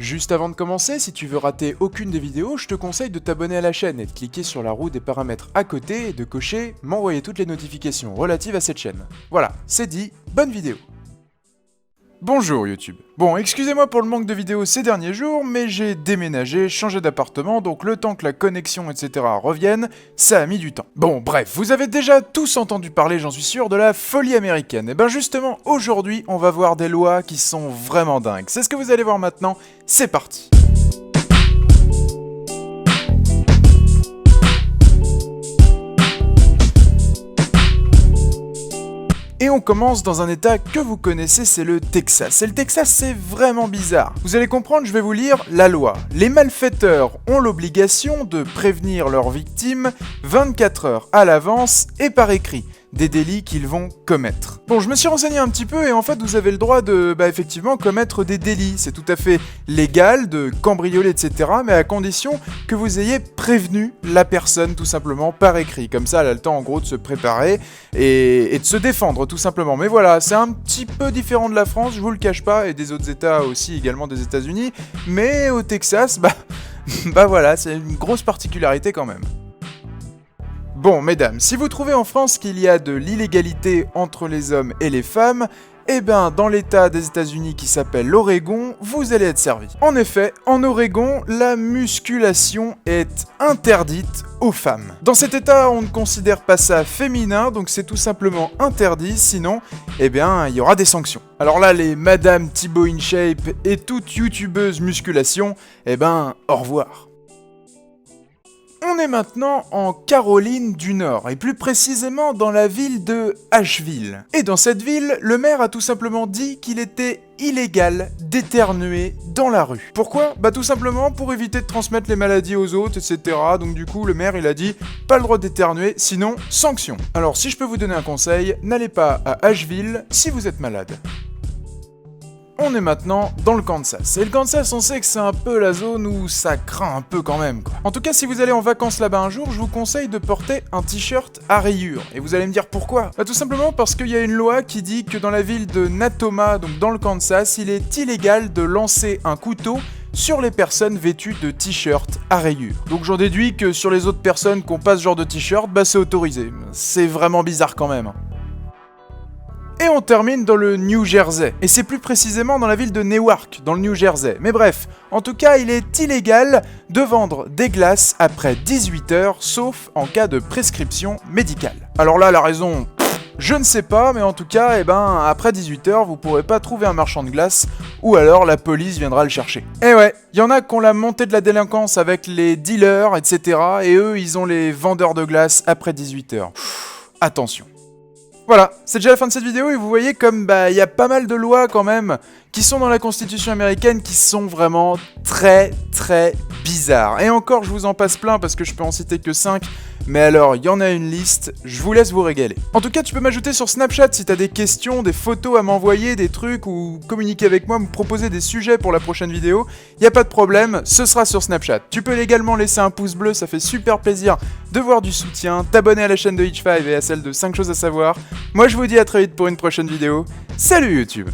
Juste avant de commencer, si tu veux rater aucune des vidéos, je te conseille de t'abonner à la chaîne et de cliquer sur la roue des paramètres à côté et de cocher « M'envoyer toutes les notifications relatives à cette chaîne ». Voilà, c'est dit, bonne vidéo. Bonjour YouTube. Bon, excusez-moi pour le manque de vidéos ces derniers jours, mais j'ai déménagé, changé d'appartement, donc le temps que la connexion, etc. revienne, ça a mis du temps. Bon, bref, vous avez déjà tous entendu parler, j'en suis sûr, de la folie américaine. Et ben justement, aujourd'hui, on va voir des lois qui sont vraiment dingues. C'est ce que vous allez voir maintenant, c'est parti. Et on commence dans un état que vous connaissez, c'est le Texas. Et le Texas, c'est vraiment bizarre. Vous allez comprendre, je vais vous lire la loi. Les malfaiteurs ont l'obligation de prévenir leurs victimes 24 heures à l'avance et par écrit des délits qu'ils vont commettre. Bon, je me suis renseigné un petit peu et en fait vous avez le droit de, effectivement, commettre des délits. C'est tout à fait légal de cambrioler, etc. mais à condition que vous ayez prévenu la personne tout simplement par écrit. Comme ça, elle a le temps en gros de se préparer et de se défendre tout simplement. Mais voilà, c'est un petit peu différent de la France, je vous le cache pas, et des autres États aussi, également des États-Unis. Mais au Texas, voilà, c'est une grosse particularité quand même. Bon, mesdames, si vous trouvez en France qu'il y a de l'illégalité entre les hommes et les femmes, eh ben, dans l'état des États-Unis qui s'appelle l'Oregon, vous allez être servi. En effet, en Oregon, la musculation est interdite aux femmes. Dans cet état, on ne considère pas ça féminin, donc c'est tout simplement interdit, sinon, eh bien, il y aura des sanctions. Alors là, les Madame Thibaut InShape et toute youtubeuse musculation, eh ben, au revoir. On est maintenant en Caroline du Nord, et plus précisément dans la ville de Asheville. Et dans cette ville, le maire a tout simplement dit qu'il était illégal d'éternuer dans la rue. Pourquoi ? Tout simplement pour éviter de transmettre les maladies aux autres, etc. Donc du coup, le maire, il a dit, pas le droit d'éternuer, sinon, sanction. Alors si je peux vous donner un conseil, n'allez pas à Asheville si vous êtes malade. On est maintenant dans le Kansas. Et le Kansas, on sait que c'est un peu la zone où ça craint un peu quand même, quoi. En tout cas, si vous allez en vacances là-bas un jour, je vous conseille de porter un t-shirt à rayures. Et vous allez me dire pourquoi ? Tout simplement parce qu'il y a une loi qui dit que dans la ville de Natoma, donc dans le Kansas, il est illégal de lancer un couteau sur les personnes vêtues de t-shirts à rayures. Donc j'en déduis que sur les autres personnes qui n'ont pas ce genre de t-shirt, c'est autorisé. C'est vraiment bizarre quand même. Et on termine dans le New Jersey, et c'est plus précisément dans la ville de Newark, dans le New Jersey. Mais bref, en tout cas, il est illégal de vendre des glaces après 18h, sauf en cas de prescription médicale. Alors là, la raison, je ne sais pas, mais en tout cas, après 18h, vous pourrez pas trouver un marchand de glace, ou alors la police viendra le chercher. Et ouais, il y en a qui ont la montée de la délinquance avec les dealers, etc. Et eux, ils ont les vendeurs de glace après 18h. Attention. Voilà, c'est déjà la fin de cette vidéo et vous voyez comme il y a pas mal de lois quand même qui sont dans la Constitution américaine qui sont vraiment très bizarres. Et encore, je vous en passe plein parce que je peux en citer que 5, mais alors, il y en a une liste, je vous laisse vous régaler. En tout cas, tu peux m'ajouter sur Snapchat si t'as des questions, des photos à m'envoyer, des trucs, ou communiquer avec moi, me proposer des sujets pour la prochaine vidéo. Y a pas de problème, ce sera sur Snapchat. Tu peux également laisser un pouce bleu, ça fait super plaisir de voir du soutien, t'abonner à la chaîne de Hitch5 et à celle de 5 choses à savoir. Moi, je vous dis à très vite pour une prochaine vidéo. Salut YouTube!